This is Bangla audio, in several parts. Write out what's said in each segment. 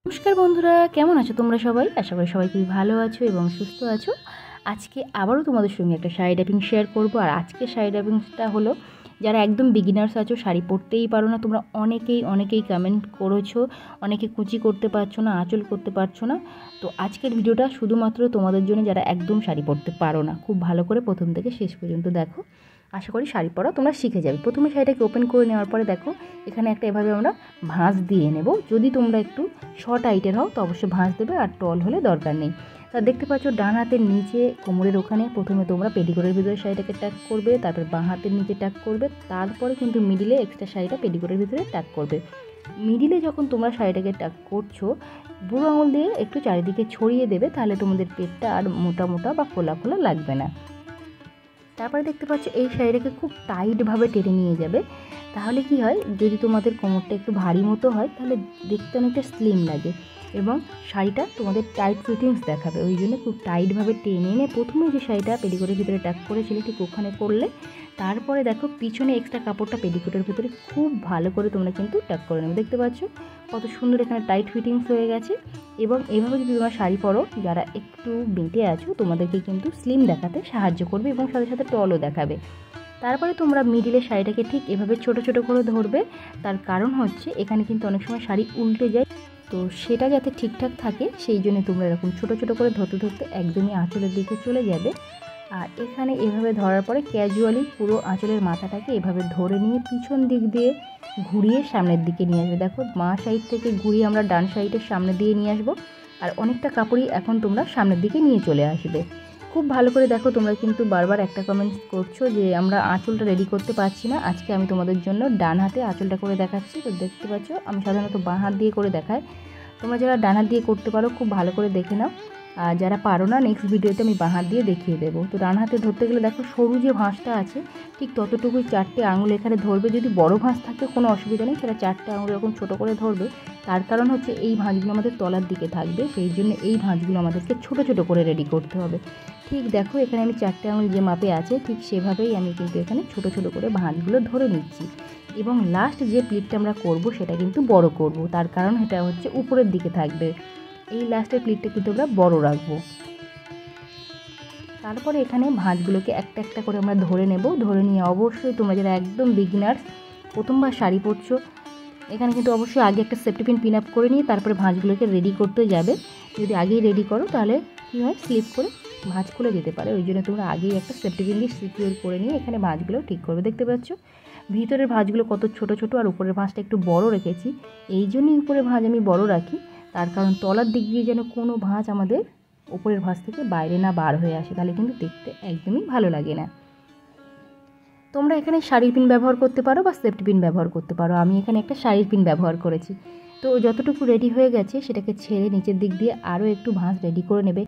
নমস্কার বন্ধুরা, কেমন আছো তোমরা সবাই? আশা করি সবাই খুবই ভালো আছো এবং সুস্থ আছো। আজকে আবারও তোমাদের সঙ্গে একটা শাড়ি ড্রাপিং শেয়ার করব। আর আজকে শাড়ি ড্রাপিংটা হলো, যারা একদম বিগিনার্স আছো, শাড়ি পরতেই পারো না, তোমরা অনেকেই কমেন্ট করেছো, অনেকে কুচি করতে পারছো না, আঁচল করতে পারছো না। তো আজকের ভিডিওটা শুধুমাত্র তোমাদের জন্য, যারা একদম শাড়ি পরতে পারো না। খুব ভালো করে প্রথম থেকে শেষ পর্যন্ত দেখো, আশা করি শাড়ি পরা তোমরা শিখে যাবে। প্রথমে শাড়িটাকে ওপেন করে নেওয়ার পরে দেখো, এখানে একটা এভাবে আমরা ভাঁজ দিয়ে নেব। যদি তোমরা একটু শর্ট হাইটের হও তো অবশ্যই ভাঁজ দেবে, আর টল হলে দরকার নেই। তা দেখতে পাচ্ছ ডান হাতের নিচে কোমরের ওখানে প্রথমে তোমরা পেটিকোটের ভিতরে শাড়িটাকে টাক করবে, তারপর বাঁ হাতের নিচে টাক করবে, তারপরে কিন্তু মিডিলে এক্সট্রা শাড়িটা পেটিকোটের ভিতরে টাক করবে। মিডিলে যখন তোমরা শাড়িটাকে টাক করছো, বুড়ো আঙুল দিয়ে একটু চারিদিকে ছড়িয়ে দেবে, তাহলে তোমাদের পেটটা আর মোটা মোটা বা ফোলা ফোলা লাগবে না। তারপরে দেখতে পাচ্ছ এই শাড়িটাকে খুব টাইটভাবে টেনে নিয়ে যাবে। তাহলে কি হয়, যদি তোমাদের কোমরটা একটু ভারী মতো হয় তাহলে দেখতে অনেকটা স্লিম লাগে এবং শাড়িটা তোমাদের টাইট ফিটিংস দেখাবে। ওই জন্য খুব টাইটভাবে টেনে এনে প্রথমে যে শাড়িটা পেটিকোটের ভিতরে টাক করেছিলে ঠিক ওখানে করলে, তারপরে দেখো পিছনে এক্সট্রা কাপড়টা পেটিকোটের ভিতরে খুব ভালো করে তোমরা কিন্তু টাক করে নেবে। দেখতে পাচ্ছ কত সুন্দর এখানে টাইট ফিটিংস হয়ে গেছে। এবং এভাবে যদি তোমরা শাড়ি পরো, যারা একটু বেঁটে আছো, তোমাদেরকে কিন্তু স্লিম দেখাতে সাহায্য করবে এবং সাথে সাথে টলও দেখাবে। তারপরে তোমরা মিডিলে শাড়িটাকে ঠিক এভাবে ছোট ছোট করে ধরবে। তার কারণ হচ্ছে এখানে কিন্তু অনেক সময় শাড়ি উল্টে যায়, তো সেটা যাতে ঠিকঠাক থাকে সেই জন্য তোমরা এরকম ছোট ছোট করে ধরতে ধরতে একদমই আঁচলের দিকে চলে যাবে। আর এখানে এভাবে ধরার পরে ক্যাজুয়ালি পুরো আঁচলের মাথাটাকে এভাবে ধরে নিয়ে পিছন দিক দিয়ে ঘুরিয়ে সামনের দিকে নিয়ে আসবে। দেখো বাঁ সাইড থেকে ঘুরিয়ে আমরা ডান সাইডের সামনে দিয়ে নিয়ে আসবো, আর অনেকটা কাপড়ই এখন তোমরা সামনের দিকে নিয়ে চলে আসবে। খুব ভালো করে দেখো, তোমরা কিন্তু বারবার একটা কমেন্টস করছো যে আমরা আঁচলটা রেডি করতে পারছি না। আজকে আমি তোমাদের জন্য ডান হাতে আঁচলটা করে দেখাচ্ছি। তো দেখতে পাচ্ছ আমি সাধারণত বাঁ হাত দিয়ে করে দেখাই, তোমরা যারা ডান হাত দিয়ে করতে পারো খুব ভালো করে দেখে নাও, আর যারা পারো না নেক্সট ভিডিওতে আমি বাঁ হাত দিয়ে দেখিয়ে দেবো। তো ডান হাতে ধরতে গেলে দেখো সরু যে ভাঁজটা আছে ঠিক ততটুকুই 4টে আঙুল এখানে ধরবে। যদি বড় ভাঁজ থাকে কোনো অসুবিধা নেই, সেটা 4টে আঙুল এরকম ছোটো করে ধরবে। তার কারণ হচ্ছে এই ভাঁজগুলো আমাদের তলার দিকে থাকবে, সেই জন্য এই ভাঁজগুলো আমাদেরকে ছোটো ছোটো করে রেডি করতে হবে। ঠিক দেখো এখানে আমি 4টে আঙুল যে মাপে আছে ঠিক সেভাবেই আমি কিন্তু এখানে ছোটো ছোটো করে ভাঁজগুলো ধরে নিচ্ছি। এবং লাস্ট যে প্লিটটা আমরা করব সেটা কিন্তু বড় করব, তার কারণ এটা হচ্ছে উপরের দিকে থাকবে। এই লাস্টের প্লিটটা কিন্তু আমরা বড় রাখবো। তারপরে এখানে ভাঁজগুলোকে একটা একটা করে আমরা ধরে নেব। ধরে নিয়ে অবশ্যই তোমরা যারা একদম বিগিনার্স, প্রথমবার শাড়ি পরছো, এখানে কিন্তু অবশ্যই আগে একটা সেফটি পিন আপ করে নিয়ে তারপরে ভাঁজগুলোকে রেডি করতে যাবে। যদি আগেই রেডি করো তাহলে কী হয়, স্লিপ করে ভাঁজ খুলে যেতে পারে। ওই জন্য তোমরা আগেই একটা সেফটি পিন দিয়ে সিকিউর করে নিয়ে এখানে ভাঁজগুলো ঠিক করবে। দেখতে পাচ্ছ ভিতরের ভাঁজগুলো কত ছোট ছোট, আর উপরের ভাঁজটা একটু বড় রেখেছি। এই জন্যই উপরের ভাঁজ আমি বড় রাখি, তার কারণ তলার দিক দিয়ে যেন কোনো ভাঁজ আমাদের উপরের ভাঁজ থেকে বাইরে না বার হয়ে আসে, তাহলে কিন্তু দেখতে একদমই ভালো লাগে না। তোমরা এখানে শাড়ির পিন ব্যবহার করতে পারো বা সেফটি পিন ব্যবহার করতে পারো। আমি এখানে একটা শাড়ির পিন ব্যবহার করেছি। তো যতটুকু রেডি হয়ে গেছে সেটাকে ছেড়ে নিচের দিক দিয়ে আরও একটু ভাঁজ রেডি করে নেবে।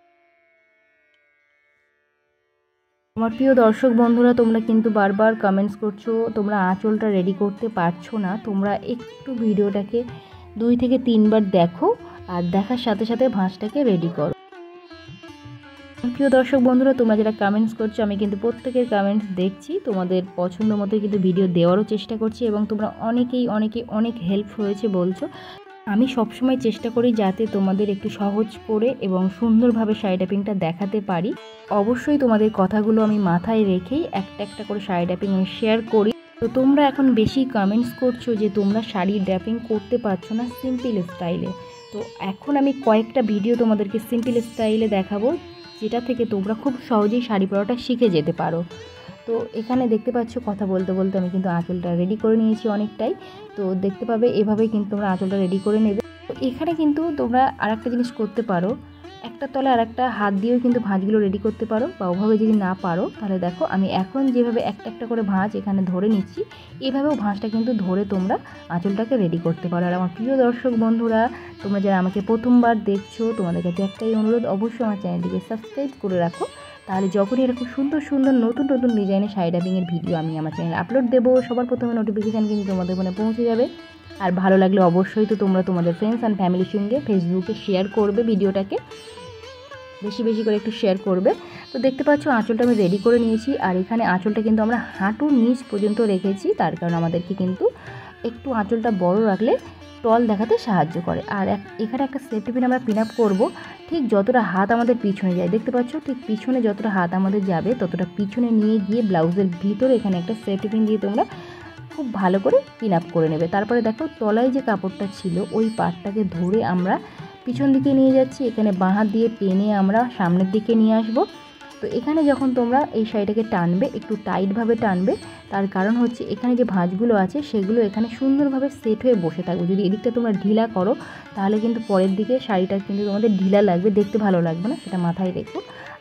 আমার প্রিয় দর্শক বন্ধুরা, তোমরা কিন্তু বারবার কমেন্টস করছো তোমরা আঁচলটা রেডি করতে পারছো না। তোমরা একটু ভিডিওটাকে 2 থেকে 3 বার দেখো, আর দেখার সাথে সাথে ভাঁজটাকে রেডি করো। প্রিয় দর্শক বন্ধুরা, তোমরা যারা কমেন্টস করছো আমি কিন্তু প্রত্যেকের কমেন্টস দেখছি, তোমাদের পছন্দ মতো কিন্তু ভিডিও দেওয়ারও চেষ্টা করছি এবং তোমরা অনেকেই অনেক হেল্প হয়েছে বলছো। আমি সবসময় চেষ্টা করি যাতে তোমাদের একটু সহজ করে এবং সুন্দরভাবে শাড়ি ড্রাপিংটা দেখাতে পারি। অবশ্যই তোমাদের কথাগুলো আমি মাথায় রেখেই একটা একটা করে শাড়ি ড্রাপিং আমি শেয়ার করি। তো তোমরা এখন বেশি কমেন্টস করছো যে তোমরা শাড়ি ড্রাপিং করতে পারছো না সিম্পল স্টাইলে। তো এখন আমি কয়েকটা ভিডিও তোমাদেরকে সিম্পল স্টাইলে দেখাবো, যেটা থেকে তোমরা খুব সহজেই শাড়ি পরাটা শিখে যেতে পারো। তো এখানে দেখতে পাচ্ছ কথা বলতে বলতে আমি কিন্তু আঁচলটা রেডি করে নিয়েছি অনেকটাই। তো দেখতে পাবে এভাবেই কিন্তু তোমরা আঁচলটা রেডি করে নেবে। তো এখানে কিন্তু তোমরা আরেকটা জিনিস করতে পারো, একটা তলে আর একটা হাত দিয়েও কিন্তু ভাঁজগুলো রেডি করতে পারো, বা ওভাবে যদি না পারো তাহলে দেখো আমি এখন যেভাবে একটা একটা করে ভাঁজ এখানে ধরে নিচ্ছি, এভাবেও ভাঁজটা কিন্তু ধরে তোমরা আঁচলটাকে রেডি করতে পারো। আর আমার প্রিয় দর্শক বন্ধুরা, তোমরা যারা আমাকে প্রথমবার দেখছো, তোমাদের কাছে একটাই অনুরোধ, অবশ্যই আমার চ্যানেলটিকে সাবস্ক্রাইব করে রাখো, তাহলে যখনই এরকম সুন্দর সুন্দর নতুন নতুন ডিজাইনের শাড়ি ড্রাপিংয়ের ভিডিও আমি আমার চ্যানেলে আপলোড দেবো, সবার প্রথমে নোটিফিকেশান কিন্তু তোমাদের ফোনে পৌঁছে যাবে। আর ভালো লাগলে অবশ্যই তো তোমরা তোমাদের ফ্রেন্ডস অ্যান্ড ফ্যামিলির সঙ্গে ফেসবুকে শেয়ার করবে, ভিডিওটাকে বেশি বেশি করে একটু শেয়ার করবে। তো দেখতে পাচ্ছ আঁচলটা আমি রেডি করে নিয়েছি, আর এখানে আঁচলটা কিন্তু আমরা হাঁটুর নিচ পর্যন্ত রেখেছি, তার কারণ আমাদেরকে কিন্তু একটু আঁচলটা বড় রাখলে তল দেখাতে সাহায্য করে। আর এখানে একটা সেফটি পিন আমরা পিন আপ করবো ঠিক যতটা হাত আমাদের পিছনে যায়, দেখতে পাচ্ছ ঠিক পিছনে যতটা হাত আমাদের যাবে ততটা পিছনে নিয়ে গিয়ে ব্লাউজের ভিতরে এখানে একটা সেফটি পিন দিয়ে তোমরা খুব ভালো করে পিন আপ করে নেবে। তারপরে দেখো তলায় যে কাপড়টা ছিল ওই পাটটাকে ধরে আমরা পিছন দিকে নিয়ে যাচ্ছি, এখানে বাঁ হাত দিয়ে টেনে আমরা সামনের দিকে নিয়ে আসবো। তো এখানে যখন তোমরা এই শাড়িটাকে টানবে একটু টাইটভাবে টানবে, তার কারণ হচ্ছে এখানে যে ভাঁজগুলো আছে সেগুলো এখানে সুন্দরভাবে সেট হয়ে বসে থাকবে। যদি এদিকটা তোমরা ঢিলা করো তাহলে কিন্তু পরের দিকে শাড়িটা কিন্তু তোমাদের ঢিলা লাগবে, দেখতে ভালো লাগবে না, সেটা মাথায় রেখো।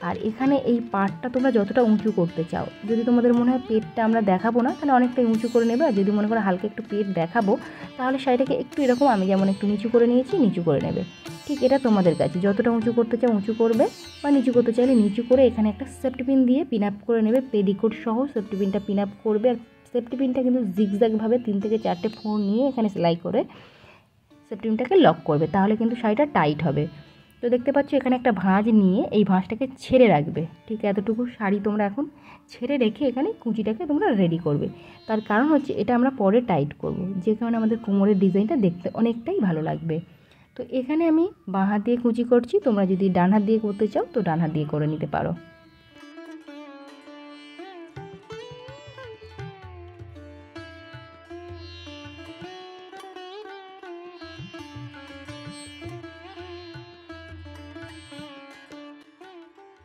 আর এখানে এই পাটটা তোমরা যতটা উঁচু করতে চাও, যদি তোমাদের মনে হয় পেটটা আমরা দেখাবো না তাহলে অনেকটাই উঁচু করে নেবে, আর যদি মনে করো হালকা একটু পেট দেখাবো তাহলে শাড়িটাকে একটু এরকম আমি যেমন একটু নিচু করে নিয়েছি নিচু করে নেবে। ঠিক এটা তোমাদের কাছে, যতটা উঁচু করতে চাও উঁচু করবে বা নিচু করতে চাইলে নিচু করে এখানে একটা সেফটি পিন দিয়ে পিন আপ করে নেবে, পেডিকোট সহ সেফটি পিনটা পিন আপ করবে। আর সেফটি পিনটা কিন্তু জিগজ্যাগভাবে 3 থেকে 4টে ফোঁড় নিয়ে এখানে সেলাই করে সেফটি পিনটাকে লক করবে, তাহলে কিন্তু শাড়িটা টাইট হবে। তো দেখতে পাচ্ছ এখানে একটা ভাঁজ নিয়ে এই ভাঁজটাকে ছেড়ে রাখবে, ঠিক এতটুকু শাড়ি তোমরা এখন ছেড়ে রেখে এখানে কুঁচিটাকে তোমরা রেডি করবে। তার কারণ হচ্ছে এটা আমরা পরে টাইট করব, যে কারণে আমাদের কোমরের ডিজাইনটা দেখতে অনেকটাই ভালো লাগবে। তো এখানে আমি বাঁ হাত দিয়ে কুঁচি করছি, তোমরা যদি ডান হাত দিয়ে করতে চাও তো ডান হাত দিয়ে করে নিতে পারো।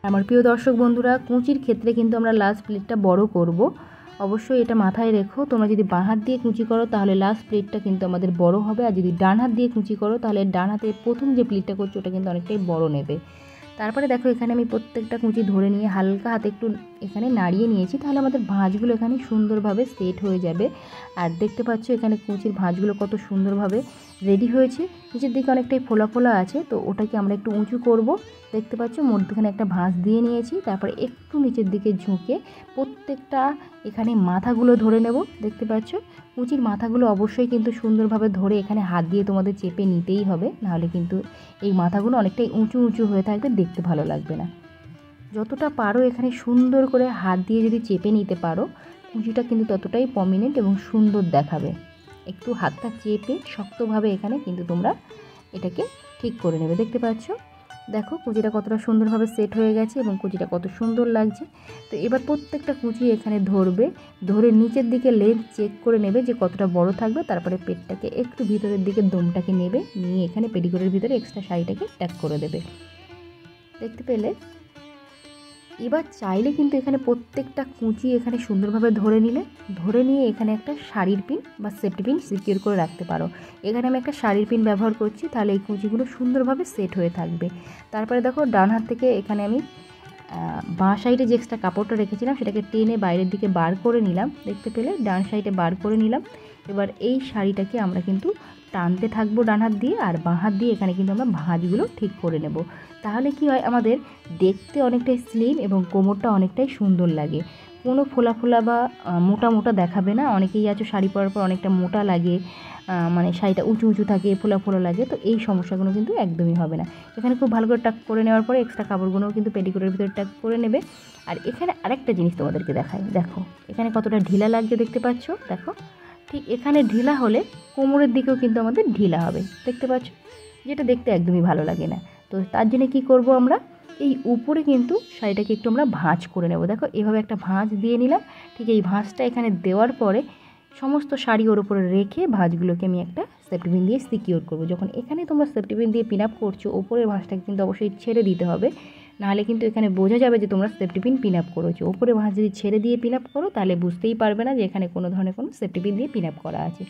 আমার প্রিয় দর্শক বন্ধুরা, কুঁচির ক্ষেত্রে কিন্তু আমরা লাস্ট প্লেটটা বড় করব, অবশ্যই এটা মাথায় রেখো। তোমরা যদি বাঁ হাত দিয়ে কুঁচি করো তাহলে লাস্ট প্লেটটা কিন্তু আমাদের বড় হবে, আর যদি ডান হাত দিয়ে কুঁচি করো তাহলে ডান হাতে প্রথম যে প্লেটটা করছো ওটা কিন্তু অনেকটাই বড় নেবে। তারপরে দেখো এখানে আমি প্রত্যেকটা কুঁচি ধরে নিয়ে হালকা হাতে একটু এখানে নাড়িয়ে নিয়েছি, তাহলে আমাদের ভাঁজগুলো এখানে সুন্দরভাবে সেট হয়ে যাবে। আর দেখতে পাচ্ছ এখানে কুঁচির ভাঁজগুলো কত সুন্দরভাবে রেডি হয়েছে, নিচের দিকে অনেকটাই ফোলা ফোলা আছে, তো ওটাকে আমরা একটু উঁচু করব। দেখতে পাচ্ছ মধ্যখানে একটা ভাঁজ দিয়ে নিয়েছি, তারপরে একটু নিচের দিকে ঝুঁকে প্রত্যেকটা এখানে মাথাগুলো ধরে নেব। দেখতে পাচ্ছ কুঁচির মাথাগুলো অবশ্যই কিন্তু সুন্দরভাবে ধরে এখানে হাত দিয়ে তোমাদের চেপে নিতেই হবে, নাহলে কিন্তু এই মাথাগুলো অনেকটাই উঁচু উঁচু হয়ে থাকবে, দেখতে ভালো লাগবে না। যতটা পারো এখানে সুন্দর করে হাত দিয়ে যদি চেপে নিতে পারো কুঁচিটা কিন্তু ততটাই প্রমিনেন্ট এবং সুন্দর দেখাবে। একটু হাতটা চেপে শক্তভাবে এখানে কিন্তু তোমরা এটাকে ঠিক করে নেবে। দেখতে পাচ্ছ দেখো কুঁচিটা কতটা সুন্দরভাবে সেট হয়ে গেছে এবং কুঁচিটা কত সুন্দর লাগছে। তো এবার প্রত্যেকটা কুঁচি এখানে ধরবে, ধরে নিচের দিকে লেন্থ চেক করে নেবে যে কতটা বড় থাকবে, তারপরে পেটটাকে একটু ভিতরের দিকে দমটাকে নেবে, নিয়ে এখানে পেটিকোটের ভিতরে এক্সট্রা শাড়িটাকে ট্যাগ করে দেবে। দেখতে পেলে? এবার চাইলে কিন্তু এখানে প্রত্যেকটা কুঁচি এখানে সুন্দরভাবে ধরে নিয়ে এখানে একটা শাড়ির পিন বা সেফটি পিন সিকিউর করে রাখতে পারো। এখানে আমি একটা শাড়ির পিন ব্যবহার করছি, তাহলে এই কুঁচিগুলো সুন্দরভাবে সেট হয়ে থাকবে। তারপরে দেখো ডান হাত থেকে এখানে আমি বাঁ সাইডে যে এক্সট্রা কাপড়টা রেখেছিলাম সেটাকে টেনে বাইরের দিকে বার করে নিলাম। দেখতে পেলে ডান সাইডে বার করে নিলাম। এবার এই শাড়িটাকে আমরা কিন্তু টানতে থাকবো ডান হাত দিয়ে, আর বাঁ হাত দিয়ে এখানে কিন্তু আমরা ভাঁজগুলো ঠিক করে নেব। তাহলে কি হয়, আমাদের দেখতে অনেকটাই স্লিম এবং কোমরটা অনেকটাই সুন্দর লাগে, কোনো ফোলা ফোলা বা মোটা মোটা দেখাবে না। অনেকেই আছে শাড়ি পরার পর অনেকটা মোটা লাগে, মানে শাড়িটা উঁচু উঁচু থাকে, ফোলা ফোলা লাগে, তো এই সমস্যাগুলো কিন্তু একদমই হবে না। এখানে খুব ভালো করে টাক করে নেওয়ার পরে এক্সট্রা কাপড়গুলোও কিন্তু পেটিকোটের ভিতরে টাক করে নেবে। আর এখানে আরেকটা জিনিস তোমাদেরকে দেখাই, দেখো এখানে কতটা ঢিলা লাগছে, দেখতে পাচ্ছ? দেখো ঠিক এখানে ঢিলা হলে কোমরের দিকেও কিন্তু আমাদের ঢিলা হবে, দেখতে পাচ্ছ, যেটা দেখতে একদমই ভালো লাগে না। তো তার জন্য কি করব, আমরা এই উপরে কিন্তু শাড়িটাকে একটু আমরা ভাঁজ করে নেব। দেখো এভাবে একটা ভাঁজ দিয়ে নিলাম, ঠিক এই ভাঁজটা এখানে দেওয়ার পরে সমস্ত শাড়ি ওর উপরে রেখে ভাঁজগুলোকে আমি একটা সেফটি পিন দিয়ে সিকিউর করব। যখন এখানে তোমরা সেফটি পিন দিয়ে পিন আপ করছো, ওপরের ভাঁজটাকে কিন্তু অবশ্যই ছেড়ে দিতে হবে, নাহলে কিন্তু এখানে বোঝা যাবে যে তোমরা সেফটি পিন পিন আপ করেছো। ওপরে ভাঁজ যদি ছেড়ে দিয়ে পিন আপ করো তাহলে বুঝতেই পারবে না যে এখানে কোনো ধরনের কোনো সেফটি পিন দিয়ে পিন আপ করা আছে।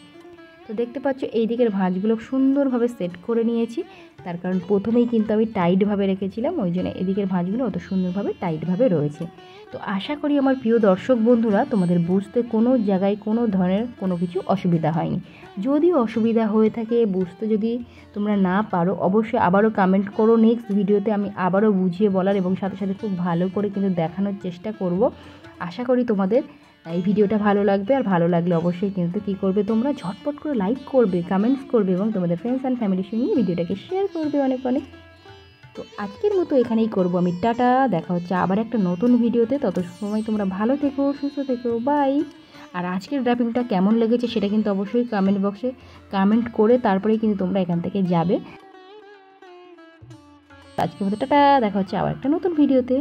তো দেখতে পাচ্ছ এই দিকের ভাঁজগুলো সুন্দরভাবে সেট করে নিয়েছি, তার কারণ প্রথমেই কিন্তু আমি টাইটভাবে রেখেছিলাম, ওই জন্য এদিকের ভাঁজগুলো অত সুন্দরভাবে টাইটভাবে রয়েছে। তো আশা করি আমার প্রিয় দর্শক বন্ধুরা তোমাদের বুঝতে কোনো জায়গায় কোনো ধরনের কোনো কিছু অসুবিধা হয়নি। যদি অসুবিধা হয়ে থাকে, বুঝতে যদি তোমরা না পারো, অবশ্যই আবারও কমেন্ট করো, নেক্সট ভিডিওতে আমি আবারও বুঝিয়ে বলার এবং সাথে সাথে খুব ভালো করে কিন্তু দেখানোর চেষ্টা করব। আশা করি তোমাদের এই ভিডিওটা ভালো লাগবে, আর ভালো লাগলে অবশ্যই কিন্তু কী করবে, তোমরা ঝটপট করে লাইক করবে, কমেন্টস করবে এবং তোমাদের ফ্রেন্ডস অ্যান্ড ফ্যামিলির সঙ্গে ভিডিওটাকে শেয়ার করবে অনেক অনেক। তো আজকের মতো এখানেই করব আমি টাটা, দেখা হচ্ছে আবার একটা নতুন ভিডিওতে। তত সময় তোমরা ভালো থেকো, সুস্থ থেকো, বাই। আর আজকের ড্রাপিংটা কেমন লেগেছে সেটা কিন্তু অবশ্যই কমেন্ট বক্সে কমেন্ট করে তারপরেই কিন্তু তোমরা এখান থেকে যাবে। আজকের মতো টাটা, দেখা হচ্ছে আবার একটা নতুন ভিডিওতে।